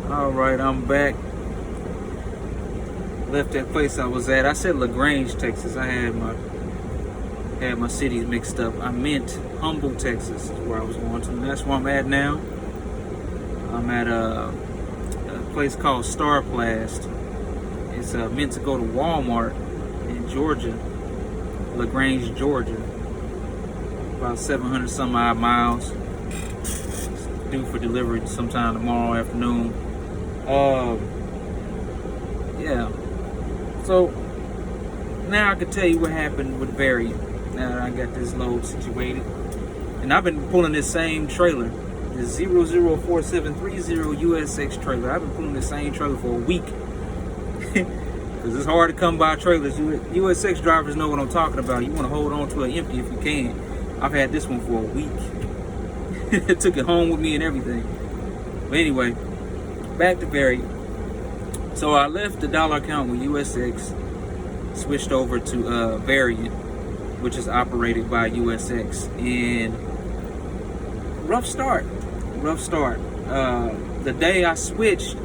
All right, I'm back. Left that place I was at. I said LaGrange, Texas. I had my cities mixed up. I meant Humble, Texas, is where I was going to. And that's where I'm at now. I'm at a place called Star Blast. It's meant to go to Walmart in Georgia, LaGrange, Georgia. About 700 some odd miles. It's due for delivery sometime tomorrow afternoon. Yeah. So now I can tell you what happened with Variant. Now that I got this load situated, and I've been pulling this same trailer, the 004730 USX trailer. I've been pulling the same trailer for a week because it's hard to come by trailers. USX drivers know what I'm talking about. You want to hold on to it empty if you can. I've had this one for a week. Took it home with me and everything. But anyway, back to Variant. So I left the dollar account with USX, switched over to Variant, which is operated by USX. And rough start. The day I switched,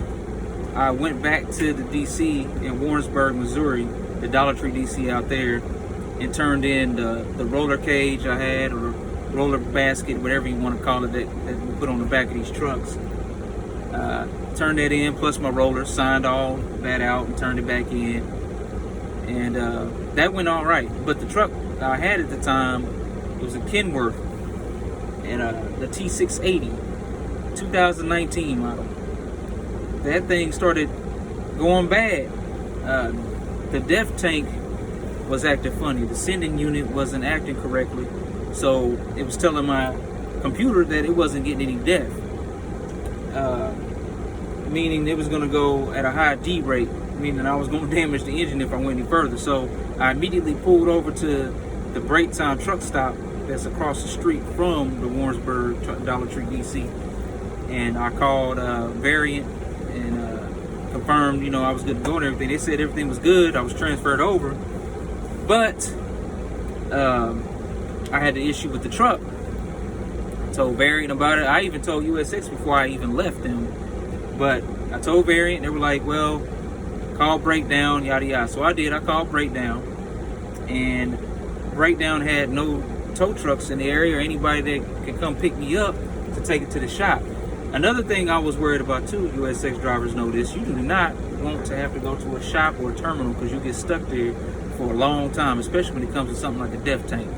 I went back to the DC in Warrensburg, Missouri, the Dollar Tree DC out there, and turned in the roller cage I had, or roller basket, whatever you want to call it, that we put on the back of these trucks. Turned that in, plus my roller, signed all that out and turned it back in. And that went all right. But the truck I had at the time, it was a Kenworth, and the T680, 2019 model. That thing started going bad. The def tank was acting funny. The sending unit wasn't acting correctly. So it was telling my computer that it wasn't getting any def. Meaning it was going to go at a high D rate, meaning I was going to damage the engine if I went any further. So I immediately pulled over to the Breaktown truck stop that's across the street from the Warrensburg Dollar Tree DC, and I called Variant and confirmed, I was good to go and everything. They said everything was good. I was transferred over, but I had the issue with the truck. I told Variant about it. I even told USX before I even left them. But I told Variant, they were like, well, call Breakdown, yada yada. So I did. I called Breakdown, and Breakdown had no tow trucks in the area or anybody that could come pick me up to take it to the shop. Another thing I was worried about too, USX drivers know this, you do not want to have to go to a shop or a terminal because you get stuck there for a long time, especially when it comes to something like a def tank.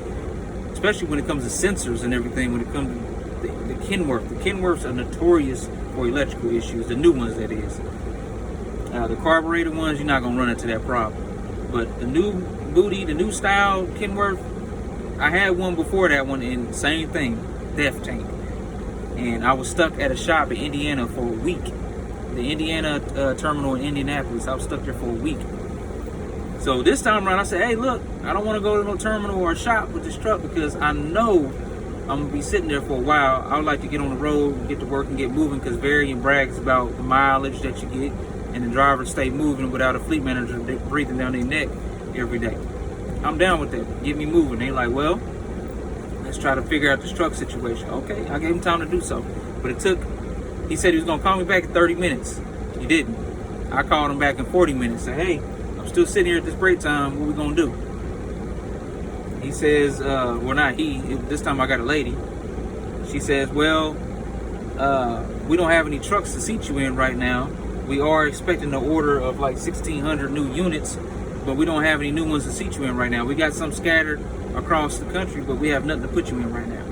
Especially when it comes to sensors and everything, when it comes to the Kenworth. The Kenworths are notorious for electrical issues, the new ones that is. The carburetor ones, you're not going to run into that problem. But the new booty, the new style Kenworth, I had one before that one, and same thing, def tank. And I was stuck at a shop in Indiana for a week. The Indiana terminal in Indianapolis, I was stuck there for a week. So this time around, I said, hey, look, I don't want to go to no terminal or a shop with this truck because I know I'm going to be sitting there for a while. I would like to get on the road, get to work, and get moving because Variant brags about the mileage that you get, and the drivers stay moving without a fleet manager breathing down their neck every day. I'm down with that. Get me moving. They like, well, let's try to figure out this truck situation. Okay, I gave him time to do so. But he said he was going to call me back in 30 minutes. He didn't. I called him back in 40 minutes. Said, hey, I'm still sitting here at this break time. What we going to do? He says, well, not he. This time I got a lady. She says, well, we don't have any trucks to seat you in right now. We are expecting an order of like 1,600 new units, but we don't have any new ones to seat you in right now. We got some scattered across the country, but we have nothing to put you in right now.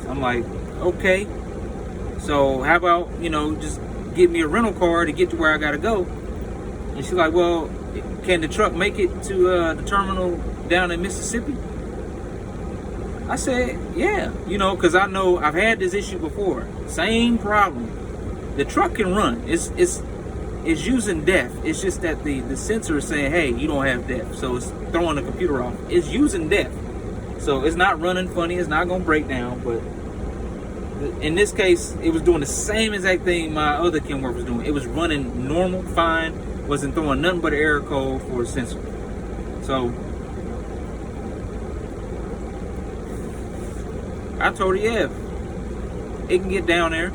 So I'm like, okay. So how about, just give me a rental car to get to where I got to go? And she's like, well, can the truck make it to the terminal down in Mississippi? I said, yeah, because I know I've had this issue before. Same problem. The truck can run. It's using def. It's just that the sensor is saying, hey, you don't have def. So it's throwing the computer off. It's using def. So it's not running funny. It's not going to break down. But in this case, it was doing the same exact thing my other Kenworth was doing. It was running normal, fine. Wasn't throwing nothing but an error code for a sensor. So I told her, yeah, it can get down there.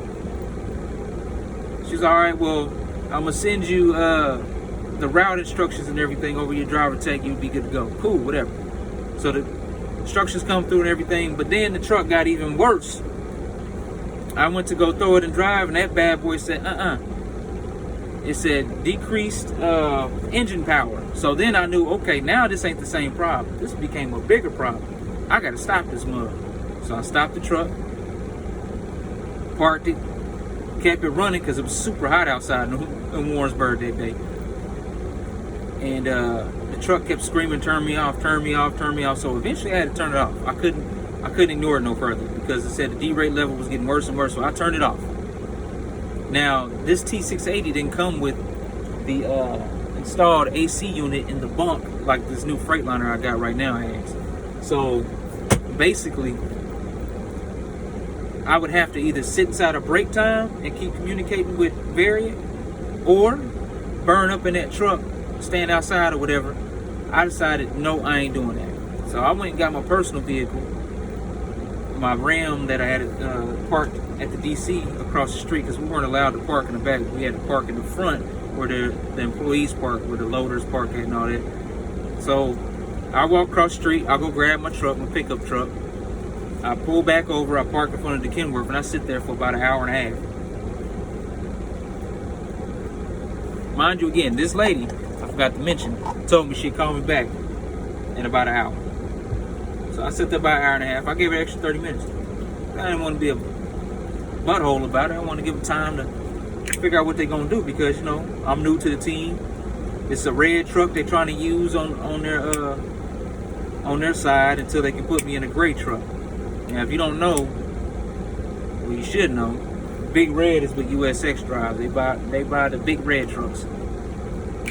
She's all right. Well, I'm gonna send you the route instructions and everything over your driver tag. You'll be good to go. Cool, whatever. So the instructions come through and everything, but then the truck got even worse. I went to go throw it and drive, and that bad boy said, It said decreased engine power. So then I knew, okay, now this ain't the same problem. This became a bigger problem. I got to stop this mug. So I stopped the truck, parked it, kept it running because it was super hot outside in Warrensburg that day. And the truck kept screaming, turn me off, turn me off, turn me off. So eventually I had to turn it off. I couldn't ignore it no further because it said the D-rate level was getting worse and worse. So I turned it off. Now, this T680 didn't come with the installed AC unit in the bunk like this new Freightliner I got right now has. So basically, I would have to either sit inside a break time and keep communicating with Variant, or burn up in that truck, stand outside or whatever. I decided, no, I ain't doing that. So I went and got my personal vehicle, my Ram that I had parked at the DC across the street, because we weren't allowed to park in the back. We had to park in the front where the employees park, where the loaders park at and all that. So I walk across the street, I go grab my truck, my pickup truck. I pull back over, I park in front of the Kenworth, and I sit there for about an hour and a half. Mind you, again, this lady, I forgot to mention, told me she'd call me back in about an hour. So I sit there about an hour and a half. I gave her extra 30 minutes. I didn't want to be a butthole about it. I want to give them time to figure out what they're going to do, because, you know, I'm new to the team. It's a red truck they're trying to use on their side until they can put me in a gray truck. Now, if you don't know, well, you should know, Big Red is what USX drives. They buy the Big Red trucks.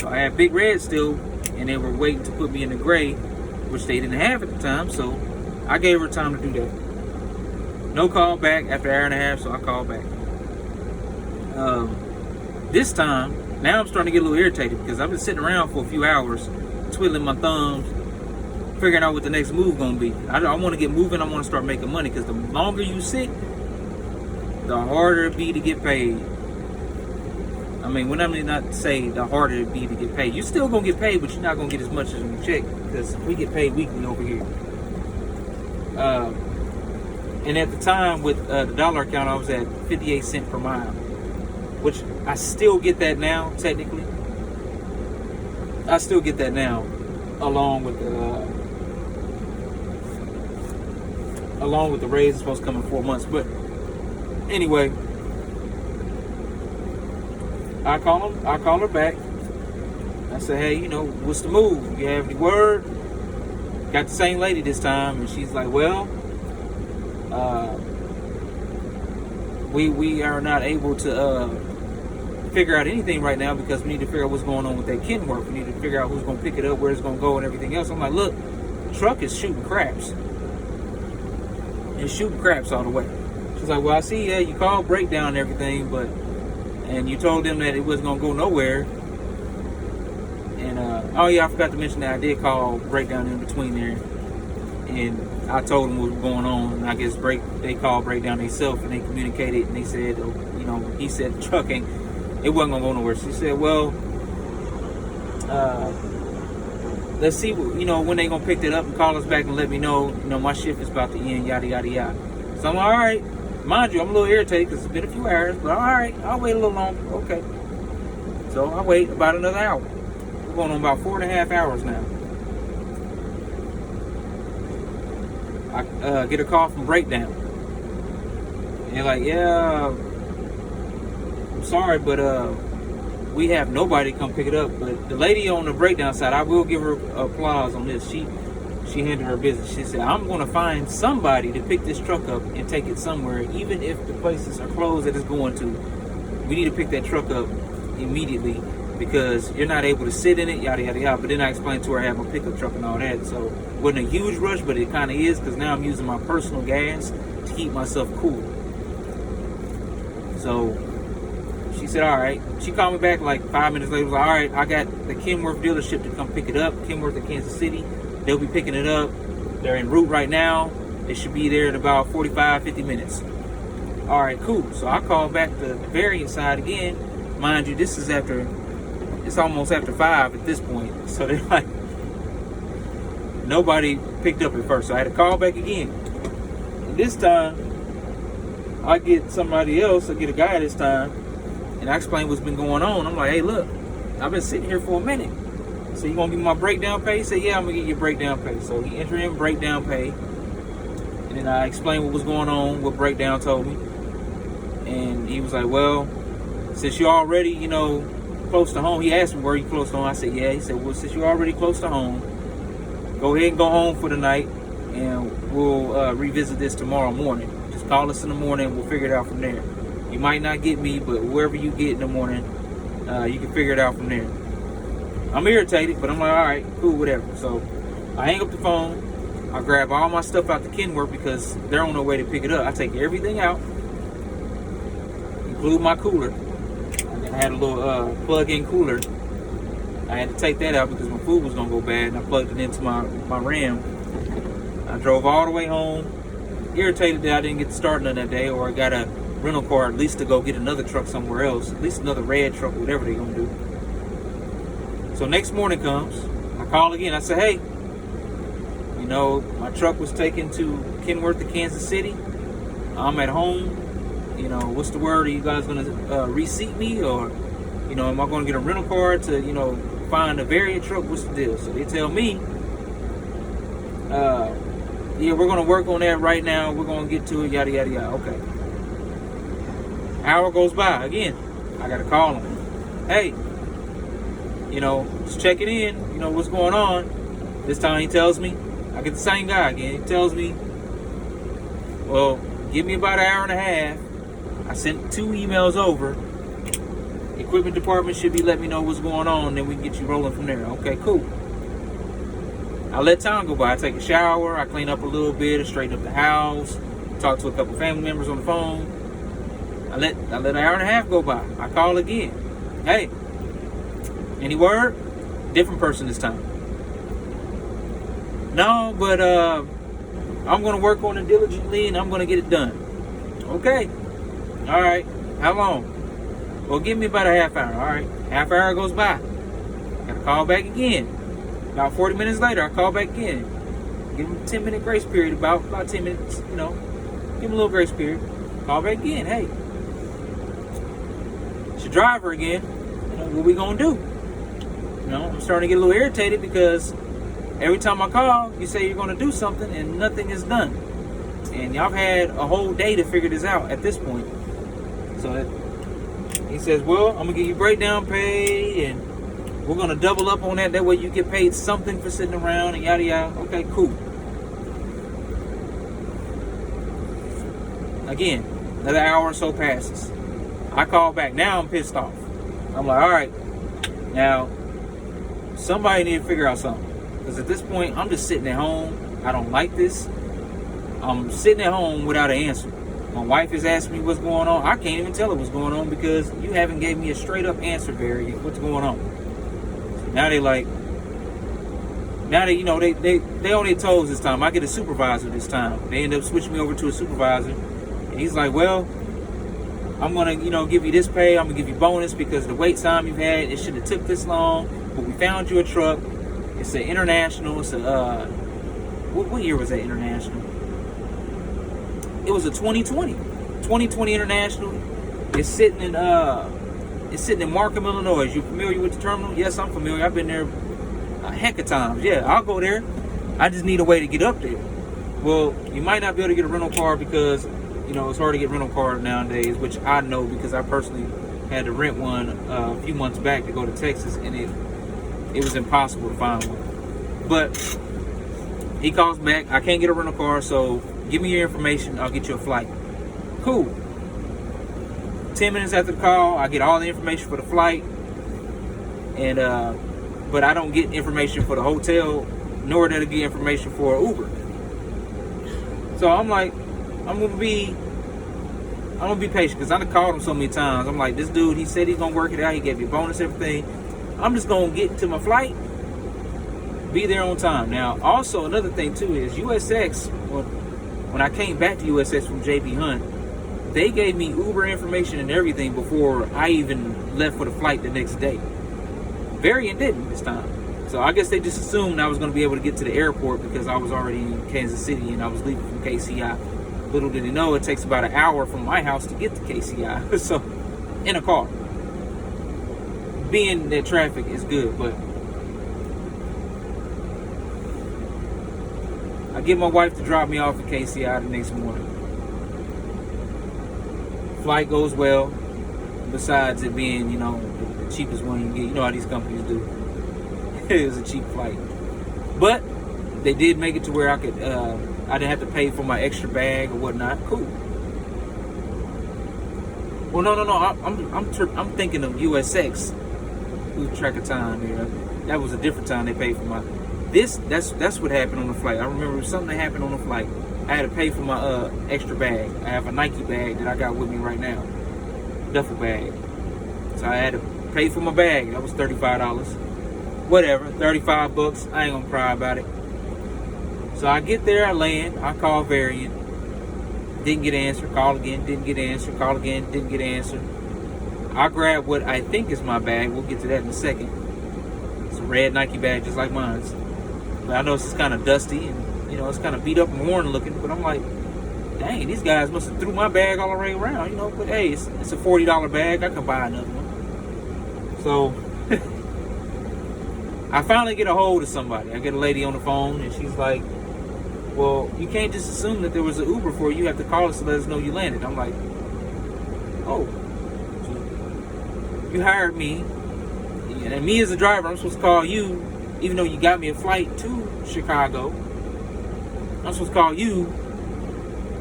So I had Big Red still, and they were waiting to put me in the gray, which they didn't have at the time, so I gave her time to do that. No call back after an hour and a half, so I called back. This time, now I'm starting to get a little irritated because I've been sitting around for a few hours, twiddling my thumbs, figuring out what the next move gonna be. I want to get moving. I want to start making money, because the longer you sit, the harder it be to get paid. I mean, when I mean not to say the harder it be to get paid, you're still gonna get paid, but you're not gonna get as much as you check, because we get paid weekly over here. And at the time with the dollar account, I was at 58 cents per mile, which I still get that now. Technically, I still get that now, along with the raise. It's supposed to come in 4 months, but anyway, I call her back. I say, hey, you know, what's the move? You have any word? Got the same lady this time, and she's like, well, we are not able to figure out anything right now, because we need to figure out what's going on with that Kenworth. We need to figure out who's going to pick it up, where it's going to go, and everything else. I'm like, look, the truck is shooting craps. It's shooting craps all the way. She's like, well, I see, yeah, you called breakdown and everything, and you told them that it wasn't going to go nowhere. And, oh yeah, I forgot to mention that I did call breakdown in between there. And I told them what was going on. And I guess they called breakdown themselves, and they communicated, and they said, you know, he said the truck it wasn't going to go nowhere. She said, well, let's see, you know, when they going to pick that up and call us back and let me know, you know, my shift is about to end, yada, yada, yada. So I'm like, all right. Mind you, I'm a little irritated because it's been a few hours, but all right, I'll wait a little longer. Okay. So I wait about another hour. We're going on about 4.5 hours now. I get a call from breakdown. And they're like, yeah, I'm sorry, but we have nobody come pick it up. But the lady on the breakdown side, I will give her applause on this. She handled her business. She said, I'm going to find somebody to pick this truck up and take it somewhere, even if the places are closed that it's going to. We need to pick that truck up immediately, because you're not able to sit in it, yada, yada, yada. But then I explained to her I have my pickup truck and all that. So it wasn't a huge rush, but it kind of is, because now I'm using my personal gas to keep myself cool. So she said, all right. She called me back like 5 minutes later. Was like, all right, I got the Kenworth dealership to come pick it up. Kenworth in Kansas City. They'll be picking it up. They're en route right now. They should be there in about 45, 50 minutes. All right, cool. So I called back the Variant side again. mind you, this is after, it's almost after 5 at this point. So they're like, nobody picked up at first. So I had to call back again. And this time, I get somebody else, I get a guy this time, and I explain what's been going on. I'm like, hey, look, I've been sitting here for a minute. So you gonna give me my breakdown pay? He said, yeah, I'm gonna get you breakdown pay. So he entered in breakdown pay. And then I explained what was going on, what breakdown told me. And he was like, well, since you're already, close to home. He asked me, were you close to home? I said, yeah. He said, well, since you're already close to home, go ahead and go home for the night, and we'll revisit this tomorrow morning. Just call us in the morning, and we'll figure it out from there. You might not get me, but whoever you get in the morning, you can figure it out from there. I'm irritated, but I'm like, all right, cool, whatever. So I hang up the phone. I grab all my stuff out the Kenworth because they're on their way to pick it up. I take everything out, include my cooler. I had a little plug-in cooler. I had to take that out because my food was gonna go bad, and I plugged it into my Ram. I drove all the way home, irritated that I didn't get to start none that day, or I got a rental car at least to go get another truck somewhere else, at least another red truck, whatever they're gonna do. So next morning comes, I call again. I say, hey, my truck was taken to Kenworth to Kansas City. I'm at home. What's the word? Are you guys gonna reseat me, or am I gonna get a rental car to find a variant truck? What's the deal? So they tell me, yeah, we're gonna work on that right now. We're gonna get to it. Yada yada yada. Okay. Hour goes by again. I gotta call him. Hey, just checking in. What's going on? This time he tells me, I get the same guy again. He tells me, well, give me about an hour and a half. I sent 2 emails over. Equipment department should be letting me know what's going on, then we can get you rolling from there. Okay, cool. I let time go by. I take a shower, I clean up a little bit, I straighten up the house, talk to a couple family members on the phone. I let an hour and a half go by. I call again. Hey, any word? Different person this time. No, but I'm gonna work on it diligently and I'm gonna get it done. Okay. All right. How long? Well, give me about a half hour. All right. Half hour goes by. Gotta call back again. About 40 minutes later, I call back again. Give him a 10-minute grace period. About 10 minutes. Give him a little grace period. Call back again. Hey, it's your driver again. What we gonna do? I'm starting to get a little irritated because every time I call, you say you're gonna do something and nothing is done. And y'all had a whole day to figure this out at this point. So he says, well, I'm gonna give you breakdown pay and we're gonna double up on that. That way you get paid something for sitting around and yada yada. Okay, cool. Again, another hour or so passes. I call back. Now I'm pissed off. I'm like, all right, now somebody need to figure out something. Because at this point, I'm just sitting at home. I don't like this. I'm sitting at home without an answer. My wife is asking me what's going on. I can't even tell her what's going on because you haven't gave me a straight up answer, Barry. What's going on? So now they they on their toes this time. I get a supervisor this time. They end up switching me over to a supervisor. And he's like, well, I'm going to, give you this pay. I'm going to give you bonus because the wait time you've had, it should have took this long. But we found you a truck. It's an international. It's a, what year was that international? It was a 2020 international. It's sitting in Markham, Illinois. You familiar with the terminal? Yes, I'm familiar. I've been there a heck of times. Yeah, I'll go there. I just need a way to get up there. Well, you might not be able to get a rental car because, it's hard to get rental cars nowadays, which I know because I personally had to rent one a few months back to go to Texas, and it was impossible to find one. But he calls back. I can't get a rental car, so give me your information. I'll get you a flight. Cool. 10 minutes after the call, I get all the information for the flight, and but I don't get information for the hotel, nor did I get information for Uber. So I'm like, I'm gonna be patient because I done called him so many times. I'm like, this dude, he said he's gonna work it out. He gave me a bonus, everything. I'm just gonna get to my flight, be there on time. Now, also another thing too is USX. When I came back to USX from JB Hunt, They gave me Uber information and everything before I even left for the flight the next day. Variant didn't this time. So I guess they just assumed I was going to be able to get to the airport because I was already in Kansas City and I was leaving from KCI. Little did they know it takes about an hour from my house to get to KCI. So, in a car. Being that traffic is good, but I get my wife to drop me off at KCI the next morning. Flight goes well. Besides it being, the cheapest one you can get. You know how these companies do. It was a cheap flight. But they did make it to where I didn't have to pay for my extra bag or whatnot. Cool. Well, no. I'm thinking of USX. Lose track of time here. That was a different time they paid for my. That's what happened on the flight. I remember something that happened on the flight. I had to pay for my extra bag. I have a Nike bag that I got with me right now, duffel bag. So I had to pay for my bag. That was $35. Whatever, $35. I ain't gonna cry about it. So I get there, I land, I call Variant. Didn't get answered. Call again, didn't get answered. Call again, didn't get answered. I grab what I think is my bag. We'll get to that in a second. It's a red Nike bag, just like mine. But I know it's kind of dusty and it's kind of beat up and worn looking. But I'm like, dang, these guys must have threw my bag all the way around, But hey, it's a $40 bag. I can buy another one. So I finally get a hold of somebody. I get a lady on the phone, and she's like, well, you can't just assume that there was an Uber for you. You have to call us to let us know you landed. I'm like, oh. You hired me, and me as a driver, I'm supposed to call you, even though you got me a flight to Chicago. I'm supposed to call you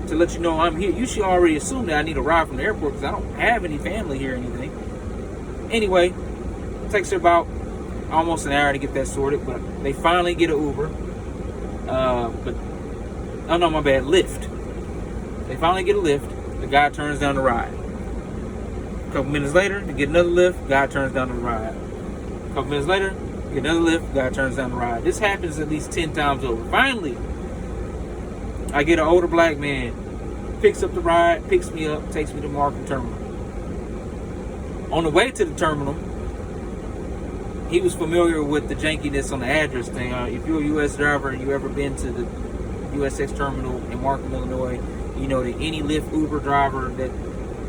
to let you know I'm here. You should already assume that I need a ride from the airport because I don't have any family here or anything. Anyway, it takes her about almost an hour to get that sorted, but they finally get an Uber. Lyft. They finally get a Lyft. The guy turns down the ride. A couple minutes later, they get another Lyft. Guy turns down the ride. A couple minutes later, get another Lyft. Guy turns down the ride. This happens at least 10 times over. Finally, I get an older black man, picks up the ride, picks me up, takes me to Markham Terminal. On the way to the terminal, he was familiar with the jankiness on the address thing. If you're a U.S. driver and you ever been to the USX terminal in Markham, Illinois, you know that any Lyft Uber driver that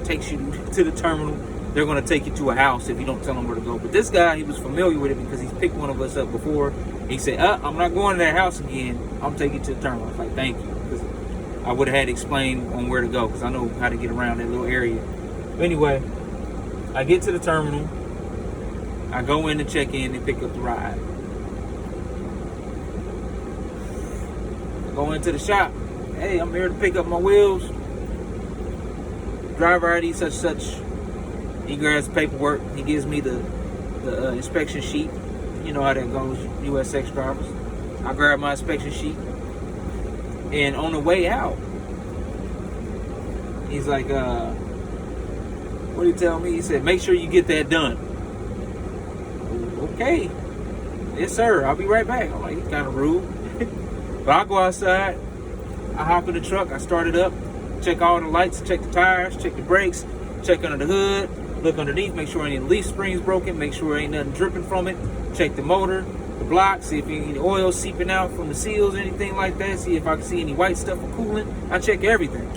takes you to the terminal, they're going to take you to a house if you don't tell them where to go. But this guy, he was familiar with it because he's picked one of us up before. He said, I'm not going to that house again. I'm taking you to the terminal. I was like, thank you. Because I would have had to explain on where to go because I know how to get around that little area. But anyway, I get to the terminal. I go in to check in and pick up the ride. I go into the shop. Hey, I'm here to pick up my wheels. Driver ID such. He grabs paperwork. He gives me the inspection sheet. You know how that goes, USX drivers. I grab my inspection sheet. And on the way out, he's like, what did he tell me? He said, make sure you get that done. Okay. Yes, sir. I'll be right back. I'm like, he's kind of rude. But I go outside. I hop in the truck. I start it up. Check all the lights. Check the tires. Check the brakes. Check under the hood. Look underneath. Make sure any leaf springs broken. Make sure ain't nothing dripping from it. Check the motor, the block. See if any oil seeping out from the seals or anything like that. See if I can see any white stuff or coolant. I check everything.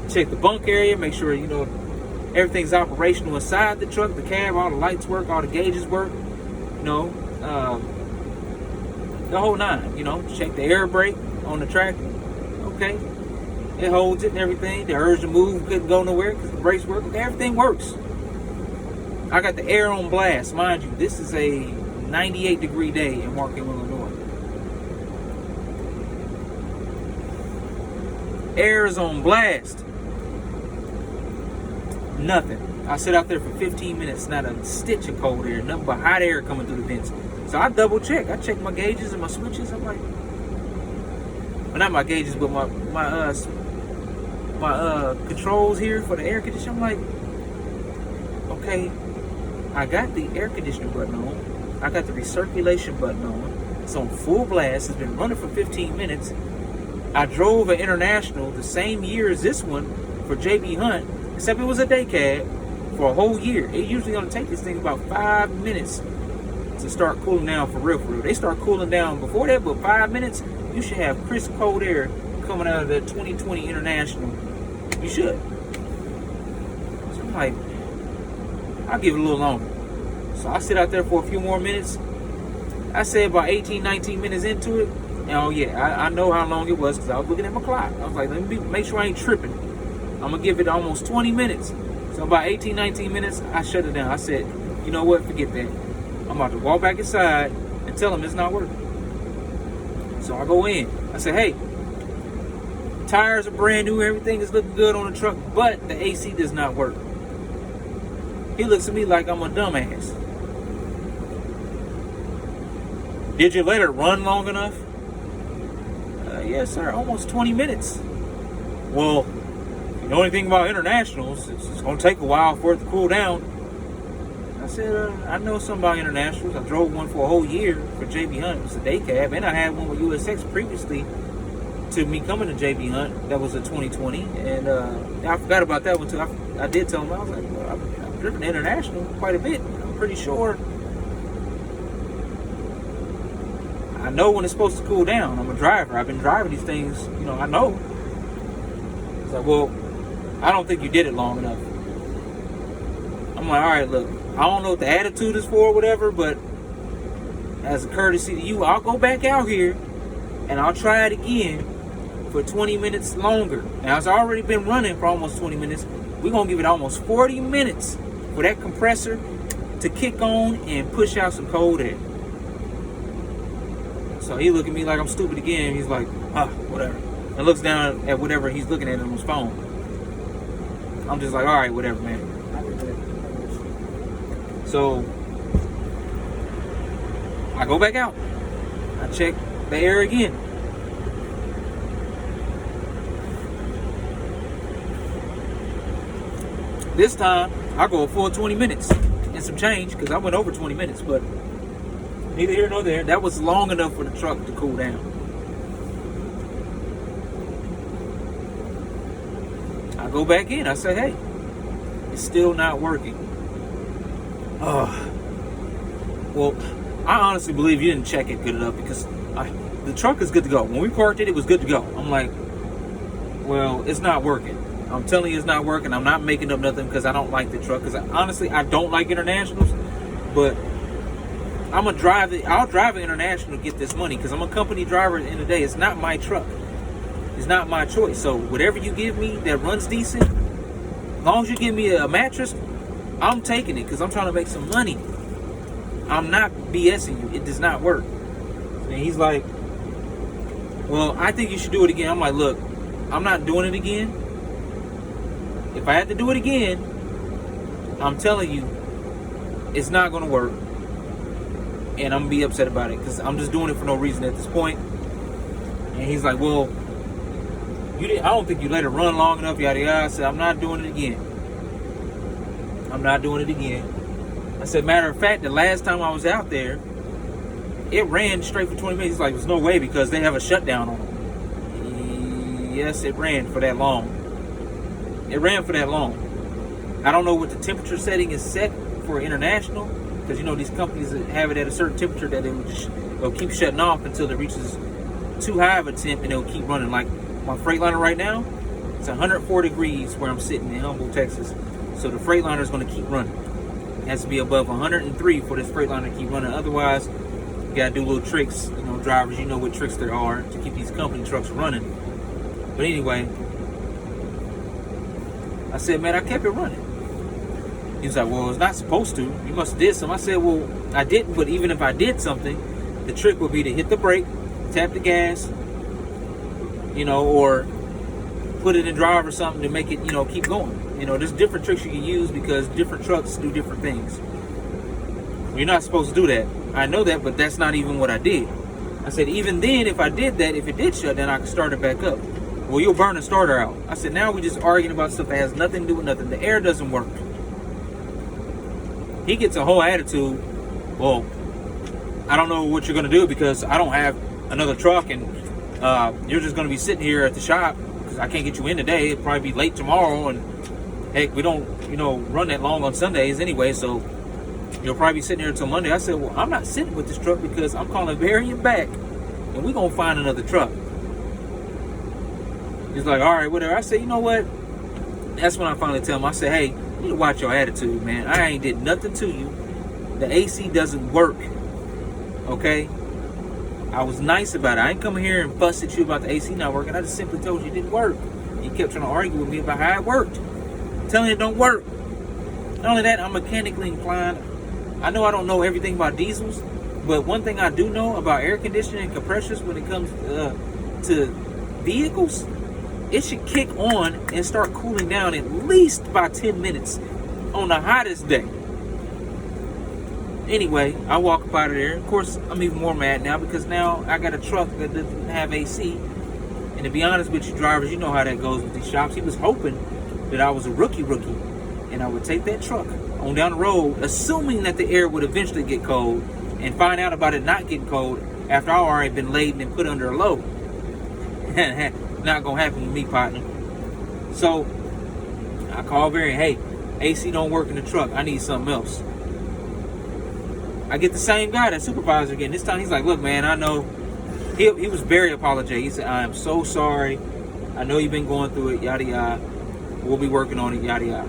Check the bunk area. Make sure, everything's operational inside the truck. The cab, all the lights work. All the gauges work. The whole nine, check the air brake on the tractor. Okay. It holds it and everything. The urge to move couldn't go nowhere because the brakes work. Everything works. I got the air on blast. Mind you, this is a 98-degree day in Markham, Illinois. Air is on blast. Nothing. I sit out there for 15 minutes, not a stitch of cold air, nothing but hot air coming through the vents. So I double check. I check my gauges and my switches. I'm like, well, not my gauges, but my controls here for the air conditioning. I'm like, okay, I got the air conditioner button on. I got the recirculation button on. It's on full blast. It's been running for 15 minutes. I drove an International the same year as this one for JB Hunt, except it was a day cab, for a whole year. It usually gonna take this thing about 5 minutes to start cooling down for real, for real. They start cooling down before that, but 5 minutes, you should have crisp cold air coming out of the 2020 International. You should. So I'm like, I'll give it a little longer. So I sit out there for a few more minutes. I say about 18, 19 minutes into it. And oh yeah, I know how long it was because I was looking at my clock. I was like, let me make sure I ain't tripping. I'm gonna give it almost 20 minutes. So about 18, 19 minutes, I shut it down. I said, you know what, forget that. I'm about to walk back inside and tell them it's not working. So I go in. I say, hey, tires are brand new, everything is looking good on the truck, but the AC does not work. He looks at me like I'm a dumbass. Did you let it run long enough? Yes, sir, almost 20 minutes. Well, you know anything about internationals, it's going to take a while for it to cool down. I said, I know something about internationals. I drove one for a whole year for JB Hunt. It was a day cab, and I had one with USX previously to me coming to JB Hunt. That was a 2020, and I forgot about that one too. I did tell him, I was like, well, I've driven international quite a bit. I'm pretty sure I know when it's supposed to cool down. I'm a driver. I've been driving these things, you know, I know. It's like, well, I don't think you did it long enough. I'm like, all right, look, I don't know what the attitude is for or whatever, but as a courtesy to you, I'll go back out here and I'll try it again for 20 minutes longer. Now, it's already been running for almost 20 minutes. We're going to give it almost 40 minutes for that compressor to kick on and push out some cold air. So he looked at me like I'm stupid again. He's like, whatever. And looks down at whatever he's looking at on his phone. I'm just like, all right, whatever, man. So I go back out. I check the air again. This time, I go a full 20 minutes and some change because I went over 20 minutes, but neither here nor there. That was long enough for the truck to cool down. I go back in. I say, hey, it's still not working. Well, I honestly believe you didn't check it good enough because the truck is good to go. When we parked it, it was good to go. I'm like, well, it's not working. I'm telling you it's not working. I'm not making up nothing because I don't like the truck. Because honestly, I don't like internationals. But I'm going to drive it. I'll drive an international to get this money because I'm a company driver at the end of the day. It's not my truck. It's not my choice. So whatever you give me that runs decent, as long as you give me a mattress, I'm taking it because I'm trying to make some money. I'm not BSing you. It does not work. And he's like, well, I think you should do it again. I'm like, look, I'm not doing it again. If I had to do it again, I'm telling you, it's not going to work. And I'm going to be upset about it because I'm just doing it for no reason at this point. And he's like, well, I don't think you let it run long enough, yada yada. I said, I'm not doing it again. I'm not doing it again. I said, matter of fact, the last time I was out there, it ran straight for 20 minutes. He's like, there's no way because they have a shutdown on them. Yes, it ran for that long. It ran for that long. I don't know what the temperature setting is set for international because, you know, these companies have it at a certain temperature that they'll keep shutting off until it reaches too high of a temp and it'll keep running. Like my Freightliner right now, it's 104 degrees where I'm sitting in Humboldt, Texas. So the Freightliner is going to keep running. It has to be above 103 for this Freightliner to keep running. Otherwise, you got to do little tricks. You know, drivers, you know what tricks there are to keep these company trucks running. But anyway, I said, man, I kept it running. He was like, well, it's not supposed to. You must have did something. I said, well, I didn't, but even if I did something, the trick would be to hit the brake, tap the gas, you know, or put it in drive or something to make it, you know, keep going. You know, there's different tricks you can use because different trucks do different things. You're not supposed to do that. I know that, but that's not even what I did. I said, even then, if I did that, if it did shut down, I could start it back up. Well, you'll burn the starter out. I said, now we're just arguing about stuff that has nothing to do with nothing. The air doesn't work. He gets a whole attitude. Well, I don't know what you're going to do because I don't have another truck and you're just going to be sitting here at the shop because because I can't get you in today. It'll probably be late tomorrow, and heck, we don't, run that long on Sundays anyway, so you'll probably be sitting here until Monday. I said, well, I'm not sitting with this truck because I'm calling Variant back, and we're going to find another truck. He's like, all right, whatever. I said, you know what? That's when I finally tell him, I said, hey, you need to watch your attitude, man. I ain't did nothing to you. The AC doesn't work, okay? I was nice about it. I ain't coming here and fuss at you about the AC not working. I just simply told you it didn't work. You kept trying to argue with me about how it worked. I'm telling you it don't work. Not only that, I'm mechanically inclined. I know I don't know everything about diesels, but one thing I do know about air conditioning and compressors when it comes to vehicles, it should kick on and start cooling down at least by 10 minutes on the hottest day. Anyway, I walk up out of there. Of course, I'm even more mad now because now I got a truck that doesn't have AC. And to be honest with you drivers, you know how that goes with these shops. He was hoping that I was a rookie, and I would take that truck on down the road, assuming that the air would eventually get cold, and find out about it not getting cold after I already been laden and put under a load. Not gonna happen with me, partner. So I call Variant, hey, AC don't work in the truck. I need something else. I get the same guy, that supervisor again. This time he's like, look, man, I know. He was very apologetic. He said, I am so sorry. I know you've been going through it, yada, yada. We'll be working on it, yada, yada.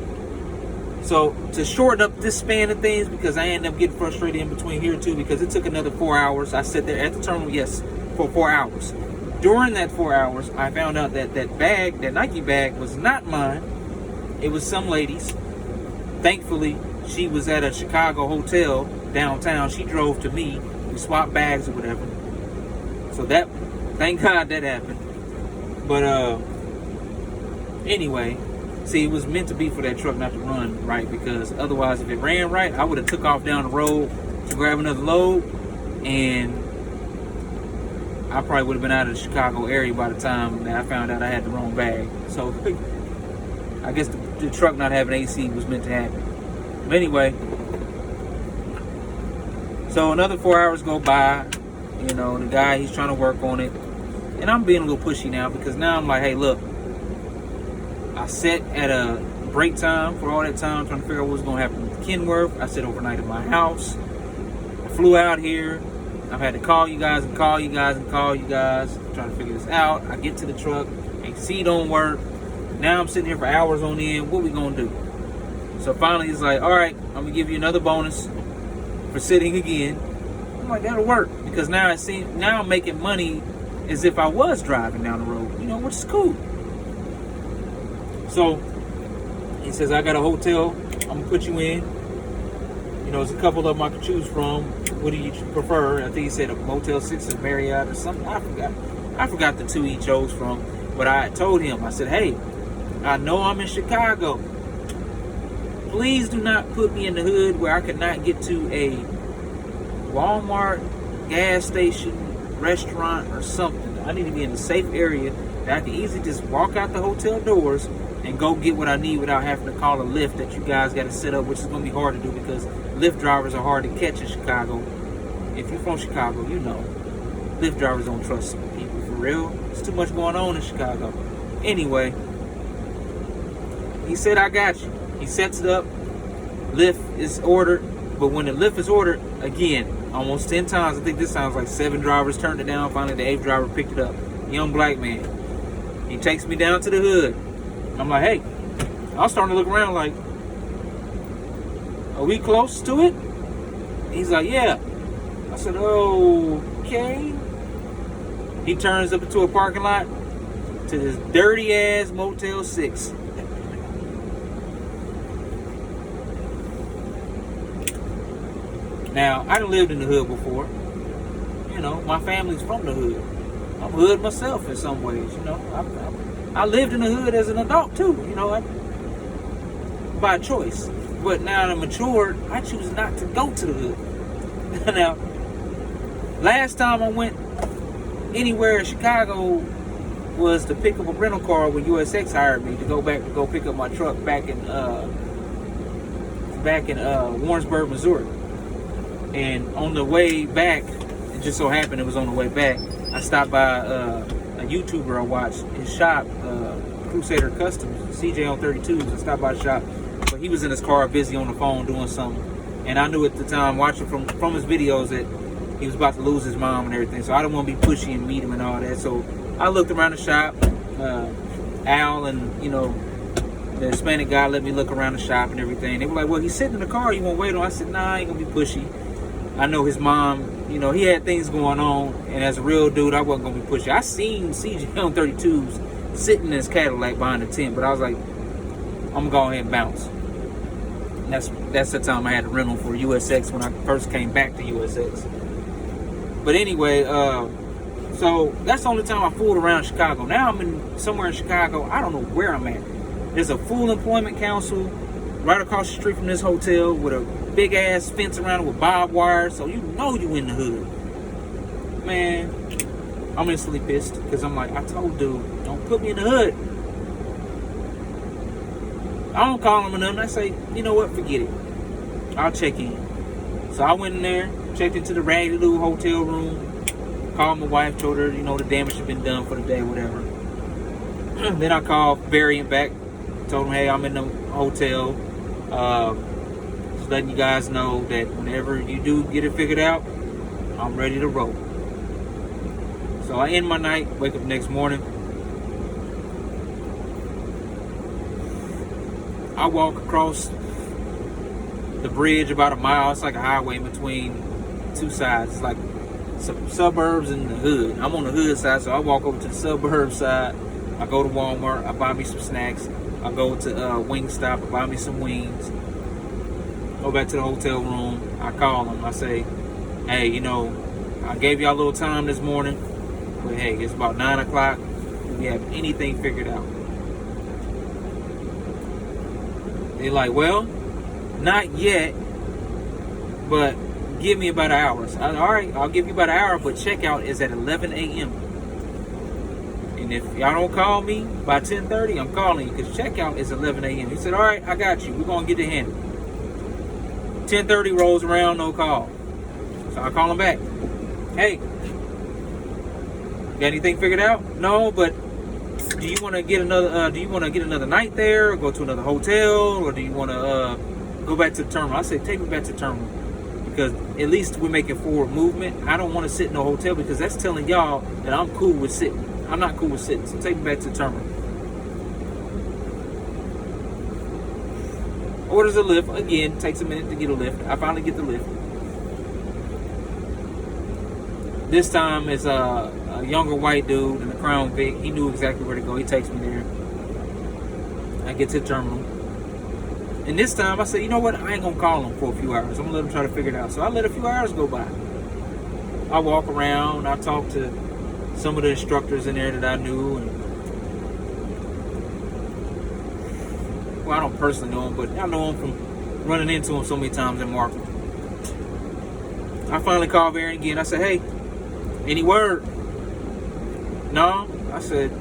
So to shorten up this span of things, because I ended up getting frustrated in between here too, because it took another 4 hours. I sat there at the terminal, yes, for 4 hours. During that 4 hours, I found out that that Nike bag was not mine. It was some lady's. Thankfully, she was at a Chicago hotel downtown. She drove to me. We swapped bags or whatever. So thank God that happened. But anyway, see, it was meant to be for that truck not to run right, because otherwise, if it ran right, I would have took off down the road to grab another load, and I probably would have been out of the Chicago area by the time that I found out I had the wrong bag. So I guess the truck not having AC was meant to happen. But anyway, so another 4 hours go by. The guy, he's trying to work on it. And I'm being a little pushy now, because now I'm like, hey, look, I sat at a break time for all that time trying to figure out what was going to happen with Kenworth. I sat overnight at my house. I flew out here. I've had to call you guys and call you guys and call you guys, trying to figure this out. I get to the truck, AC don't work. Now I'm sitting here for hours on end. What we gonna do? So finally he's like, all right, I'm gonna give you another bonus for sitting again. I'm like, that'll work, because now I'm making money as if I was driving down the road, which is cool. So he says, I got a hotel I'm gonna put you in. There's a couple of them I could choose from. What do you prefer? I think he said a Motel 6 or Marriott or something. I forgot the two he chose from. But I told him, I said, hey, I know I'm in Chicago. Please do not put me in the hood where I could not get to a Walmart, gas station, restaurant, or something. I need to be in a safe area that I can easily just walk out the hotel doors and go get what I need without having to call a Lyft that you guys got to set up, which is going to be hard to do because Lyft drivers are hard to catch in Chicago. If you're from Chicago, you know. Lyft drivers don't trust people for real. There's too much going on in Chicago. Anyway, he said, I got you. He sets it up. Lyft is ordered. But when the Lyft is ordered, again, almost 10 times, I think this sounds like 7 drivers turned it down. Finally, the 8th driver picked it up. Young black man. He takes me down to the hood. I'm like, hey. I was starting to look around like, are we close to it? He's like, yeah. I said, okay. He turns up into a parking lot to this dirty ass Motel 6. Now, I done lived in the hood before. My family's from the hood. I'm hood myself in some ways, I lived in the hood as an adult too, by choice. But now that I'm matured, I choose not to go to the hood. Now, last time I went anywhere in Chicago was to pick up a rental car when USX hired me to go pick up my truck back in Warrensburg, Missouri. And on the way back, it just so happened it was on the way back, I stopped by a YouTuber I watched. His shop, Crusader Customs, CJ on 32s. I stopped by the shop, but he was in his car busy on the phone doing something. And I knew at the time, watching from his videos, that he was about to lose his mom and everything. So I didn't want to be pushy and meet him and all that. So I looked around the shop. Al and, you know, the Hispanic guy let me look around the shop and everything. They were like, well, he's sitting in the car. You want to wait on? I said, nah, I ain't going to be pushy. I know his mom, you know, he had things going on. And as a real dude, I wasn't going to be pushy. I seen CJ on 32s sitting in his Cadillac behind the tent. But I was like, I'm going to go ahead and bounce. And that's the time I had a rental for USX when I first came back to USX. But anyway, so that's the only time I fooled around Chicago. Now I'm somewhere in Chicago. I don't know where I'm at. There's a full employment council right across the street from this hotel with a big ass fence around it with barbed wire. So you know you in the hood. Man, I'm instantly pissed because I'm like, I told dude, don't put me in the hood. I don't call him or nothing. I say, you know what, forget it. I'll check in. So I went in there, checked into the raggedy little hotel room, called my wife, told her, you know, the damage had been done for the day, whatever. Then I called Variant back, told him, hey, I'm in the hotel. Just letting you guys know that whenever you do get it figured out, I'm ready to roll. So I end my night, wake up the next morning. I walk across the bridge about a mile. It's like a highway between two sides. It's like some suburbs and the hood. I'm on the hood side, so I walk over to the suburb side. I go to Walmart. I buy me some snacks. I go to Wingstop. I buy me some wings. Go back to the hotel room. I call them. I say, hey, you know, I gave y'all a little time this morning, but hey, it's about 9 o'clock. Do we have anything figured out? They're like, well, not yet, but give me about an hour. So all right, I'll give you about an hour, but checkout is at 11 a.m. And if y'all don't call me by 10:30, I'm calling you because checkout is 11 a.m. He said, all right, I got you. We're going to get it handled. 10:30 rolls around, no call. So I call him back. Hey, got anything figured out? No, but do you want to get another? Do you want to get another night there, or go to another hotel, or do you want to go back to the terminal? I said, take me back to the terminal because at least we're making forward movement. I don't want to sit in a hotel because that's telling y'all that I'm cool with sitting. I'm not cool with sitting, so take me back to the terminal. Orders a lift. Again, takes a minute to get a lift. I finally get the lift. This time it's a younger white dude in a Crown Vic. He knew exactly where to go. He takes me there. I get to the terminal. And this time I said, you know what? I ain't going to call him for a few hours. I'm going to let him try to figure it out. So I let a few hours go by. I walk around. I talk to some of the instructors in there that I knew. And, well, I don't personally know him, but I know him from running into him so many times in market. I finally called Aaron again. I said, hey, any word? No? I said,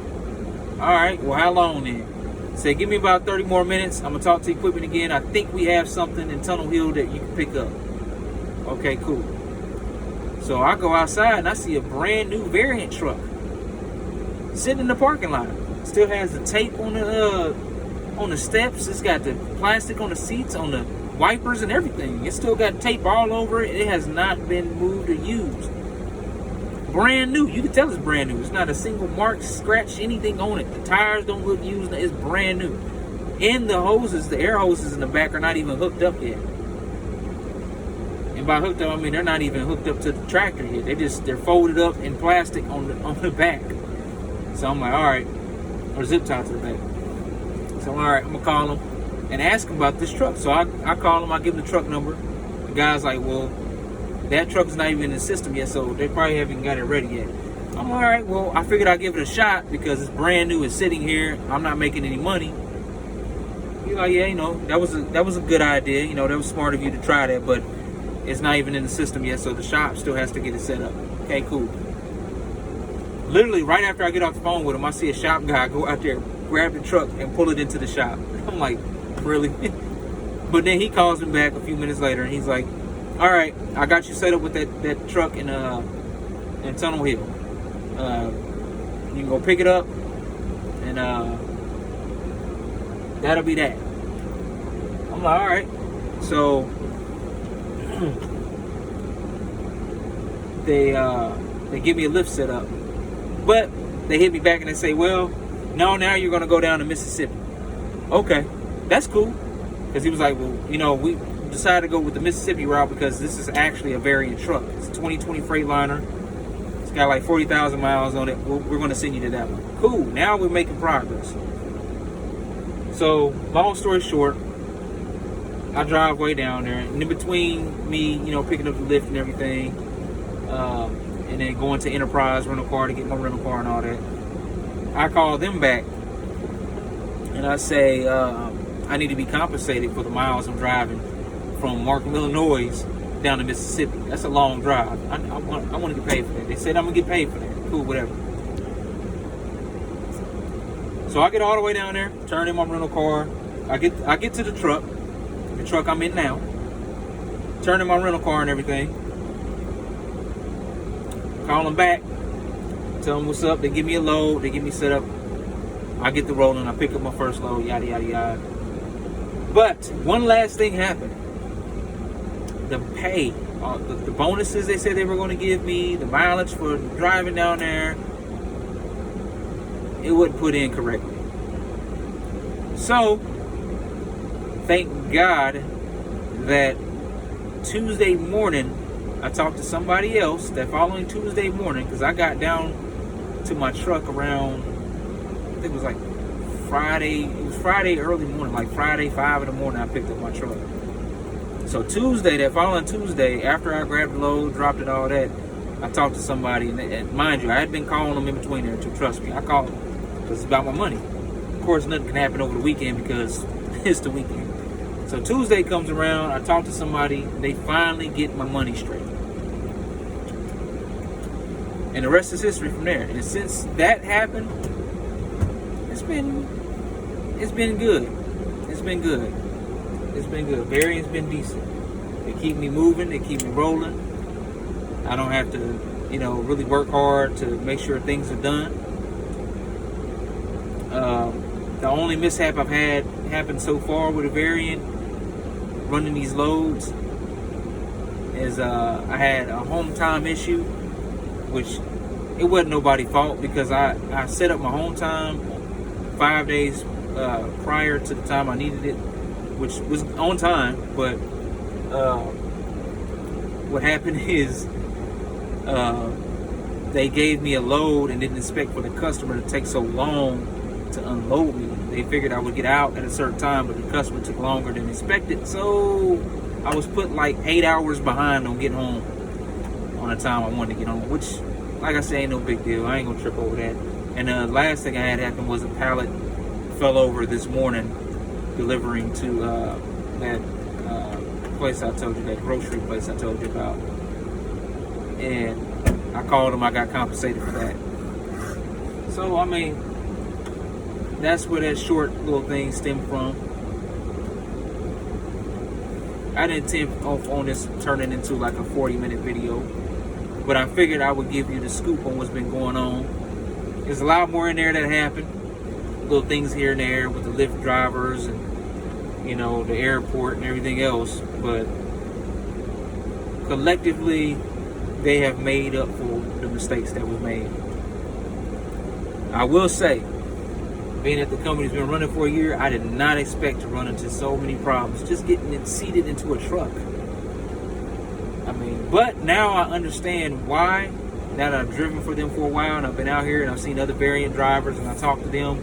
all right, well, how long then? He said, give me about 30 more minutes. I'm going to talk to the equipment again. I think we have something in Tunnel Hill that you can pick up. Okay, cool. So I go outside and I see a brand new Variant truck sitting in the parking lot. Still has the tape on the steps. It's got the plastic on the seats, on the wipers and everything. It's still got tape all over it. It has not been moved or used. Brand new. You can tell it's brand new. It's not a single mark, scratch, anything on it. The tires don't look used. It's brand new. And the hoses, the air hoses in the back are not even hooked up yet. And by hooked up, I mean they're not even hooked up to the tractor yet. They're folded up in plastic on the back. So I'm like, all right, or zip tied to the back. So I'm all right, I'm gonna call him and ask him about this truck. So I call him, I give him the truck number. The guy's like, well, that truck's not even in the system yet, so they probably haven't got it ready yet. I'm all right, well, I figured I'd give it a shot because it's brand new, it's sitting here, I'm not making any money. He's like, yeah, you know, that was a good idea, you know, that was smart of you to try that, but it's not even in the system yet, so the shop still has to get it set up. Okay, cool. Literally, right after I get off the phone with him, I see a shop guy go out there, grab the truck, and pull it into the shop. I'm like, really? But then he calls him back a few minutes later, and he's like, all right, I got you set up with that truck in Tunnel Hill. You can go pick it up, and that'll be that. I'm like, all right. So they give me a lift set up, but they hit me back and they say, well, no, now you're gonna go down to Mississippi. Okay, that's cool, because he was like, well, you know, we decided to go with the Mississippi route because this is actually a variant truck. It's a 2020 Freightliner. It's got like 40,000 miles on it. We're going to send you to that one. Cool. Now we're making progress. So, long story short, I drive way down there, and in between me, you know, picking up the lift and everything, and then going to Enterprise rental car to get my rental car and all that, I call them back and I say, I need to be compensated for the miles I'm driving from Markham, Illinois down to Mississippi. That's a long drive. I want to get paid for that. They said I'm gonna get paid for that. Cool, whatever. So I get all the way down there, turn in my rental car. I get to the truck I'm in now. Turn in my rental car and everything. Call them back. Tell them what's up. They give me a load. They get me set up. I get the rolling. I pick up my first load. Yada yada yada. But one last thing happened. The pay, the bonuses they said they were going to give me, the mileage for driving down there, it wasn't put in correctly. So, thank God that Tuesday morning, I talked to somebody else that following Tuesday morning, because I got down to my truck around, I think it was like Friday, it was Friday early morning, like Friday 5 in the morning I picked up my truck. So Tuesday, that following Tuesday, after I grabbed the load, dropped it, all that, I talked to somebody, and mind you, I had been calling them in between there too, trust me. I called them because it's about my money. Of course, nothing can happen over the weekend because it's the weekend. So Tuesday comes around, I talk to somebody, they finally get my money straight. And the rest is history from there. And since that happened, it's been good. It's been good. It's been good. Variant's been decent. They keep me moving. They keep me rolling. I don't have to, you know, really work hard to make sure things are done. The only mishap I've had happen so far with a Variant running these loads is I had a home time issue, which it wasn't nobody's fault because I set up my home time 5 days prior to the time I needed it, which was on time, but what happened is they gave me a load and didn't expect for the customer to take so long to unload me. They figured I would get out at a certain time, but the customer took longer than expected, so I was put like 8 hours behind on getting home on the time I wanted to get home, which, like I say, ain't no big deal. I ain't gonna trip over that. And the last thing I had happen was a pallet fell over this morning delivering to that place I told you, that grocery place I told you about. And I called them, I got compensated for that. So, I mean, that's where that short little thing stemmed from. I didn't intend on this turning into like a 40-minute video, but I figured I would give you the scoop on what's been going on. There's a lot more in there that happened. Little things here and there with the Lyft drivers and, you know, the airport and everything else, but collectively they have made up for the mistakes that were made. I will say, being that the company's been running for a year, I did not expect to run into so many problems just getting it seated into a truck. I mean, but now I understand why. Now that I've driven for them for a while and I've been out here and I've seen other Variant drivers and I talked to them,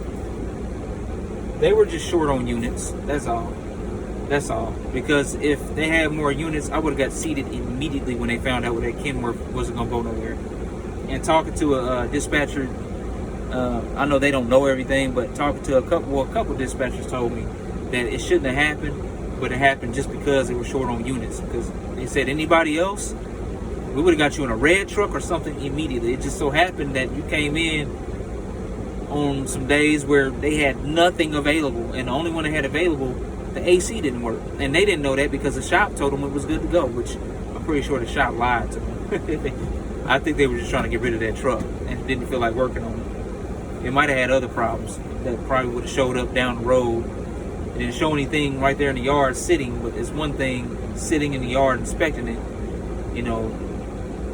they were just short on units. That's all. That's all. Because if they had more units, I would have got seated immediately when they found out that Kenworth wasn't going to go nowhere. And talking to a dispatcher, I know they don't know everything, but talking to a couple dispatchers told me that it shouldn't have happened, but it happened just because they were short on units. Because they said anybody else, we would have got you in a red truck or something immediately. It just so happened that you came in on some days where they had nothing available, and the only one they had available, the AC didn't work. And they didn't know that because the shop told them it was good to go, which I'm pretty sure the shop lied to them. I think they were just trying to get rid of that truck and didn't feel like working on it. It might have had other problems that probably would have showed up down the road. It didn't show anything right there in the yard sitting, but it's one thing sitting in the yard inspecting it, you know,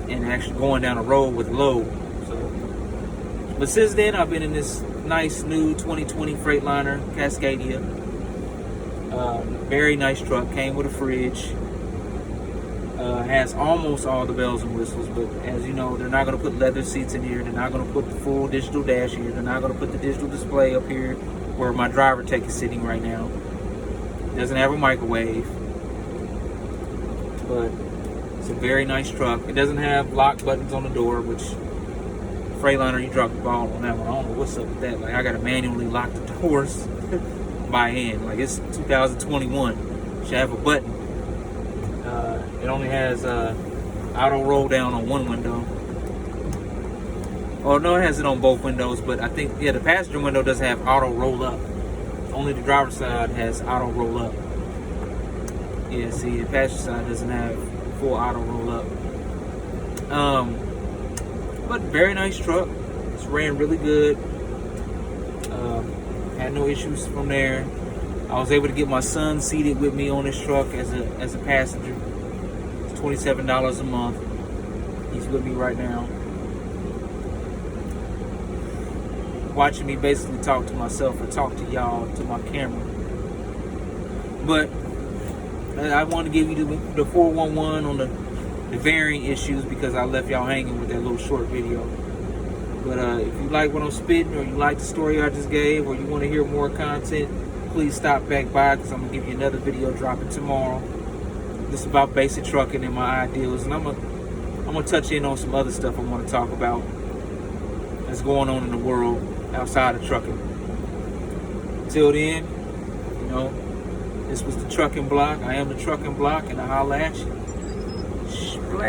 and actually going down the road with load. So, but since then, I've been in this nice new 2020 Freightliner Cascadia. Very nice truck. Came with a fridge. Has almost all the bells and whistles, but as you know, they're not going to put leather seats in here. They're not going to put the full digital dash here. They're not going to put the digital display up here where my driver tech is sitting right now. It doesn't have a microwave, but it's a very nice truck. It doesn't have lock buttons on the door, which Freightliner, you dropped the ball on that one. I don't know what's up with that. Like, I got to manually lock the doors by hand. Like, it's 2021. Should have a button. It only has auto roll down on one window. Oh no, it has it on both windows, but I think, yeah, the passenger window doesn't have auto roll up. Only the driver's side has auto roll up. Yeah, see, the passenger side doesn't have full auto roll up. But very nice truck. It's ran really good. Had no issues from there. I was able to get my son seated with me on this truck as a passenger. It's $27 a month. He's with me right now, watching me basically talk to myself or talk to y'all, to my camera. But I want to give you the 411 on the varying issues because I left y'all hanging with that little short video. But if you like what I'm spitting, or you like the story I just gave, or you want to hear more content, please stop back by, because I'm going to give you another video dropping tomorrow. This is about basic trucking and my ideals, and I'm gonna touch in on some other stuff I want to talk about that's going on in the world outside of trucking. Till then, you know, this was the Trucking Block. I am the Trucking Block, and I'll holla at you.